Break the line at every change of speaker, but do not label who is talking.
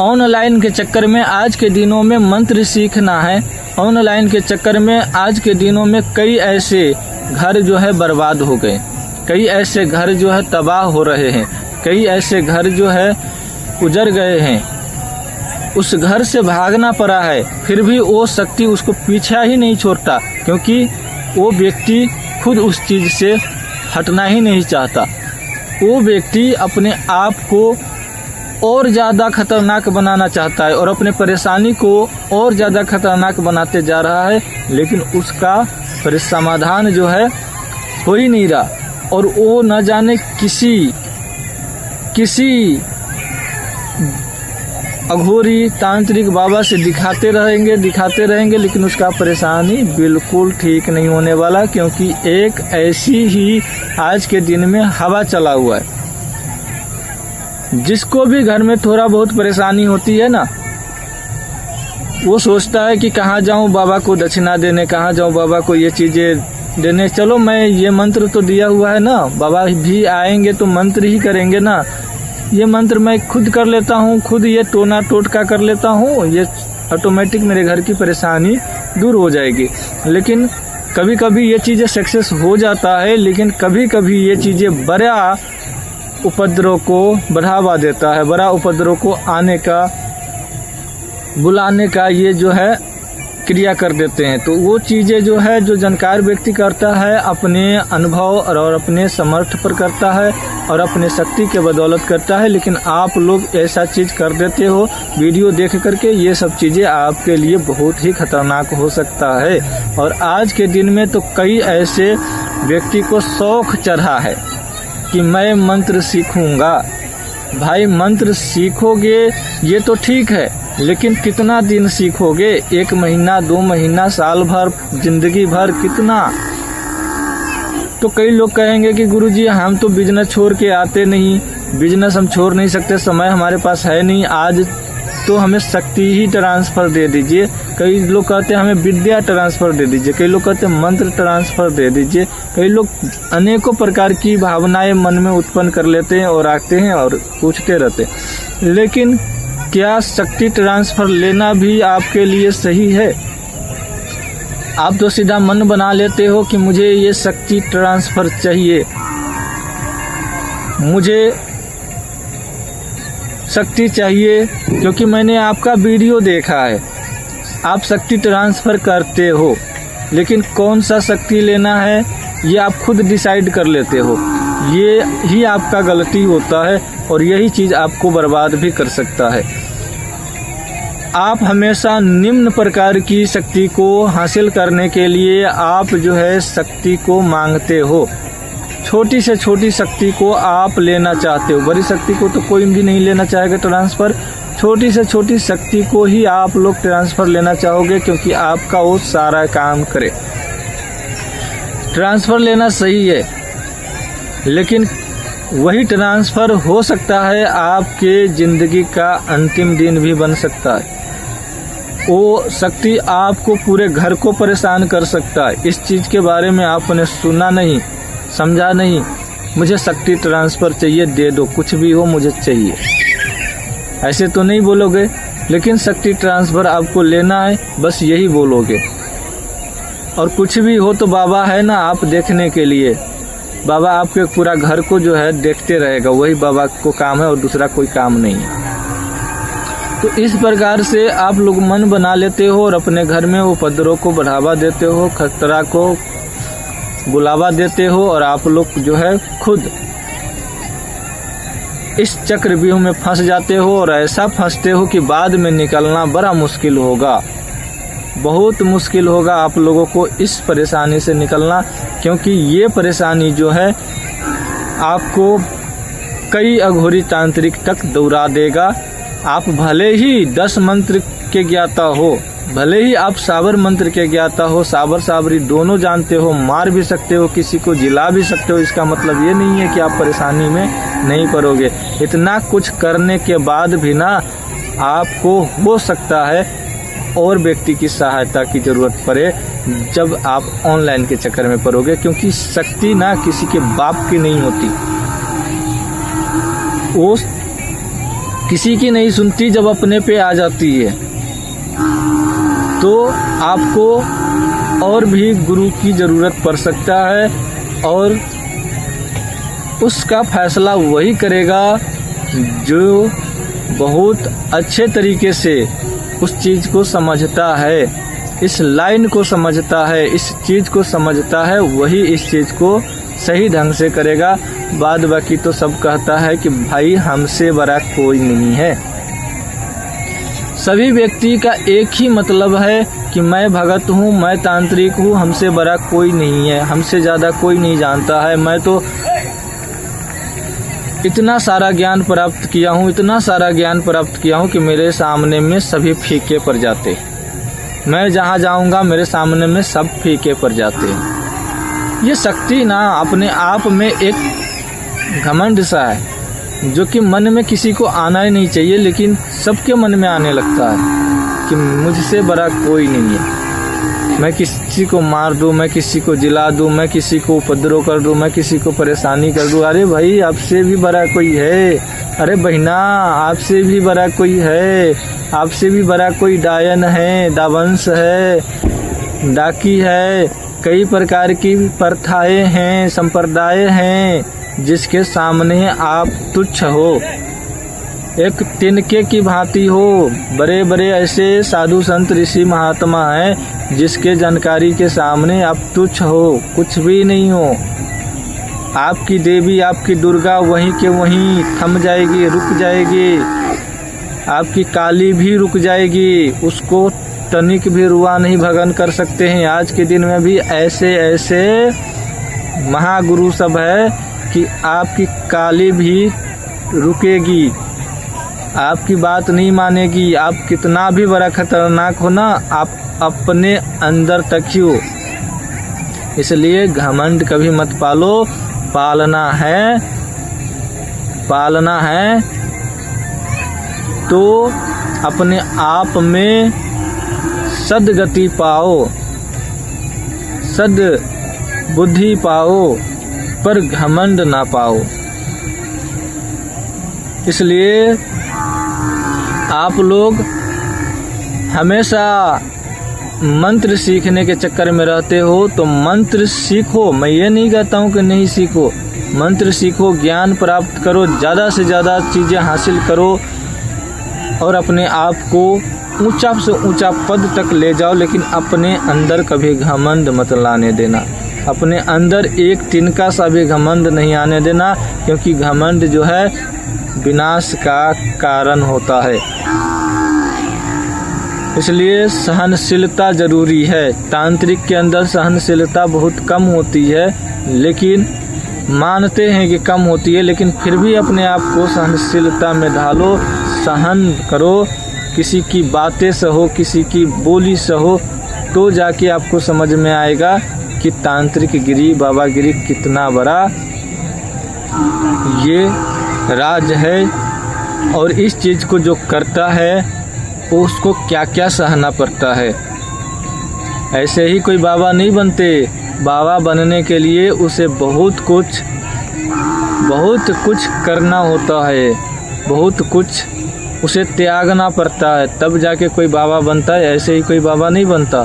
Online के चक्कर में आज के दिनों में मंत्र सीखना है। ऑनलाइन के चक्कर में आज के दिनों में कई ऐसे घर जो है बर्बाद हो गए, कई ऐसे घर जो है तबाह हो रहे हैं, कई ऐसे घर जो है उजड़ गए हैं। उस घर से भागना पड़ा है, फिर भी वो शक्ति उसको पीछा ही नहीं छोड़ता, क्योंकि वो व्यक्ति खुद उस चीज़ से हटना ही नहीं चाहता। वो व्यक्ति अपने आप को और ज़्यादा खतरनाक बनाना चाहता है और अपने परेशानी को और ज़्यादा खतरनाक बनाते जा रहा है, लेकिन उसका समाधान जो है हो ही नहीं रहा। और वो न जाने किसी अघोरी तांत्रिक बाबा से दिखाते रहेंगे, लेकिन उसका परेशानी बिल्कुल ठीक नहीं होने वाला, क्योंकि एक ऐसी ही आज के दिन में हवा चला हुआ है। जिसको भी घर में थोड़ा बहुत परेशानी होती है ना, वो सोचता है कि कहाँ जाऊँ बाबा को दक्षिणा देने, कहाँ जाऊँ बाबा को ये चीज़ें देने। चलो मैं ये मंत्र तो दिया हुआ है ना, बाबा भी आएंगे तो मंत्र ही करेंगे ना, ये मंत्र मैं खुद कर लेता हूँ, खुद ये टोना टोटका कर लेता हूँ, ये ऑटोमेटिक मेरे घर की परेशानी दूर हो जाएगी। लेकिन कभी कभी ये चीज़ें सक्सेस हो जाता है, लेकिन कभी कभी ये चीज़ें बड़ा उपद्रव को बढ़ावा देता है, बड़ा उपद्रव को आने का बुलाने का ये जो है क्रिया कर देते हैं। तो वो चीज़ें जो है जो जानकार व्यक्ति करता है अपने अनुभव और अपने समर्थ पर करता है और अपने शक्ति के बदौलत करता है। लेकिन आप लोग ऐसा चीज़ कर देते हो वीडियो देख करके, ये सब चीज़ें आपके लिए बहुत ही खतरनाक हो सकता है। और आज के दिन में तो कई ऐसे व्यक्ति को शौक चढ़ा है कि मैं मंत्र सीखूंगा। भाई मंत्र सीखोगे ये तो ठीक है, लेकिन कितना दिन सीखोगे? 1 महीना, 2 महीना, साल भर, जिंदगी भर, कितना? तो कई लोग कहेंगे कि गुरुजी हम तो बिजनेस छोड़ के आते नहीं, बिजनेस हम छोड़ नहीं सकते, समय हमारे पास है नहीं, आज तो हमें शक्ति ही ट्रांसफ़र दे दीजिए। कई लोग कहते हैं हमें विद्या ट्रांसफ़र दे दीजिए, कई लोग कहते हैं मंत्र ट्रांसफ़र दे दीजिए। कई लोग अनेकों प्रकार की भावनाएं मन में उत्पन्न कर लेते हैं और आते हैं और पूछते रहते हैं। लेकिन क्या शक्ति ट्रांसफ़र लेना भी आपके लिए सही है? आप तो सीधा मन बना लेते हो कि मुझे ये शक्ति ट्रांसफ़र चाहिए, मुझे शक्ति चाहिए, क्योंकि मैंने आपका वीडियो देखा है, आप शक्ति ट्रांसफ़र करते हो, लेकिन कौन सा शक्ति लेना है ये आप खुद डिसाइड कर लेते हो। ये ही आपका गलती होता है और यही चीज़ आपको बर्बाद भी कर सकता है। आप हमेशा निम्न प्रकार की शक्ति को हासिल करने के लिए आप जो है शक्ति को मांगते हो। छोटी से छोटी शक्ति को आप लेना चाहते हो, बड़ी शक्ति को तो कोई भी नहीं लेना चाहेगा ट्रांसफ़र। छोटी से छोटी शक्ति को ही आप लोग ट्रांसफ़र लेना चाहोगे, क्योंकि आपका वो सारा काम करे। ट्रांसफ़र लेना सही है, लेकिन वही ट्रांसफ़र हो सकता है आपके ज़िंदगी का अंतिम दिन भी बन सकता है। वो शक्ति आपको पूरे घर को परेशान कर सकता है। इस चीज़ के बारे में आपने सुना नहीं, समझा नहीं, मुझे शक्ति ट्रांसफ़र चाहिए, दे दो, कुछ भी हो मुझे चाहिए, ऐसे तो नहीं बोलोगे। लेकिन शक्ति ट्रांसफ़र आपको लेना है, बस यही बोलोगे। और कुछ भी हो तो बाबा है ना आप देखने के लिए, बाबा आपके पूरा घर को जो है देखते रहेगा, वही बाबा को काम है और दूसरा कोई काम नहीं है। तो इस प्रकार से आप लोग मन बना लेते हो और अपने घर में वो उपद्रव को बढ़ावा देते हो, खतरा को बुलावा देते हो, और आप लोग जो है खुद इस चक्रव्यूह में फंस जाते हो और ऐसा फंसते हो कि बाद में निकलना बड़ा मुश्किल होगा, बहुत मुश्किल होगा आप लोगों को इस परेशानी से निकलना। क्योंकि ये परेशानी जो है आपको कई अघोरी तांत्रिक तक दौड़ा देगा। आप भले ही 10 मंत्र के ज्ञाता हो, भले ही आप साबर मंत्र के ज्ञाता हो, साबर साबरी दोनों जानते हो, मार भी सकते हो, किसी को जिला भी सकते हो, इसका मतलब ये नहीं है कि आप परेशानी में नहीं पड़ोगे। इतना कुछ करने के बाद भी ना आपको हो सकता है और व्यक्ति की सहायता की ज़रूरत पड़े जब आप ऑनलाइन के चक्कर में पड़ोगे, क्योंकि शक्ति ना किसी के बाप की नहीं होती, वो किसी की नहीं सुनती, जब अपने पे आ जाती है तो आपको और भी गुरु की ज़रूरत पड़ सकता है, और उसका फैसला वही करेगा जो बहुत अच्छे तरीके से उस चीज़ को समझता है, इस लाइन को समझता है, इस चीज़ को समझता है, वही इस चीज़ को सही ढंग से करेगा। बाद बाकी तो सब कहता है कि भाई हमसे बड़ा कोई नहीं है। सभी व्यक्ति का एक ही मतलब है कि मैं भगत हूँ, मैं तांत्रिक हूँ, हमसे बड़ा कोई नहीं है, हमसे ज़्यादा कोई नहीं जानता है, मैं तो इतना सारा ज्ञान प्राप्त किया हूँ, इतना सारा ज्ञान प्राप्त किया हूँ कि मेरे सामने में सभी फीके पड़ जाते, मैं जहाँ जाऊँगा मेरे सामने में सब फीके पड़ जाते हैं। ये शक्ति ना अपने आप में एक घमंड सा है जो कि मन में किसी को आना ही नहीं चाहिए, लेकिन सबके मन में आने लगता है कि मुझसे बड़ा कोई नहीं है। मैं किसी को मार दूं, मैं किसी को जिला दूं, मैं किसी को उपद्रव कर दूं, मैं किसी को परेशानी कर दूं। अरे भाई आपसे भी बड़ा कोई है, अरे बहना आपसे भी बड़ा कोई है, आपसे भी बड़ा कोई डायन है, दावंश है, डाकी है, कई प्रकार की प्रथाएं हैं, संप्रदाय हैं जिसके सामने आप तुच्छ हो, एक तिनके की भांति हो। बड़े बड़े ऐसे साधु संत ऋषि महात्मा हैं जिसके जानकारी के सामने आप तुच्छ हो, कुछ भी नहीं हो। आपकी देवी, आपकी दुर्गा वहीं के वहीं थम जाएगी, रुक जाएगी, आपकी काली भी रुक जाएगी, उसको तनिक भी रुआ नहीं भगन कर सकते हैं। आज के दिन में भी ऐसे ऐसे महागुरु सब है कि आपकी काली भी रुकेगी, आपकी बात नहीं मानेगी। आप कितना भी बड़ा खतरनाक हो ना, आप अपने अंदर तक ही हो। इसलिए घमंड कभी मत पालो, पालना है तो अपने आप में सद्गति पाओ, सद बुद्धि पाओ, पर घमंड ना पाओ। इसलिए आप लोग हमेशा मंत्र सीखने के चक्कर में रहते हो तो मंत्र सीखो। मैं ये नहीं कहता हूँ कि नहीं सीखो, मंत्र सीखो, ज्ञान प्राप्त करो, ज़्यादा से ज़्यादा चीज़ें हासिल करो और अपने आप को ऊंचा से ऊंचा पद तक ले जाओ, लेकिन अपने अंदर कभी घमंड मत लाने देना। अपने अंदर एक तिनका सा भी घमंड नहीं आने देना, क्योंकि घमंड जो है विनाश का कारण होता है। इसलिए सहनशीलता जरूरी है। तांत्रिक के अंदर सहनशीलता बहुत कम होती है, लेकिन मानते हैं कि कम होती है, लेकिन फिर भी अपने आप को सहनशीलता में ढालो, सहन करो। किसी की बातें सहो, किसी की बोली सहो, तो जाके आपको समझ में आएगा कि तांत्रिक गिरी, बाबा गिरी कितना बड़ा ये राज है, और इस चीज़ को जो करता है उसको क्या क्या सहना पड़ता है। ऐसे ही कोई बाबा नहीं बनते। बाबा बनने के लिए उसे बहुत कुछ करना होता है, बहुत कुछ उसे त्यागना पड़ता है, तब जाके कोई बाबा बनता है। ऐसे ही कोई बाबा नहीं बनता।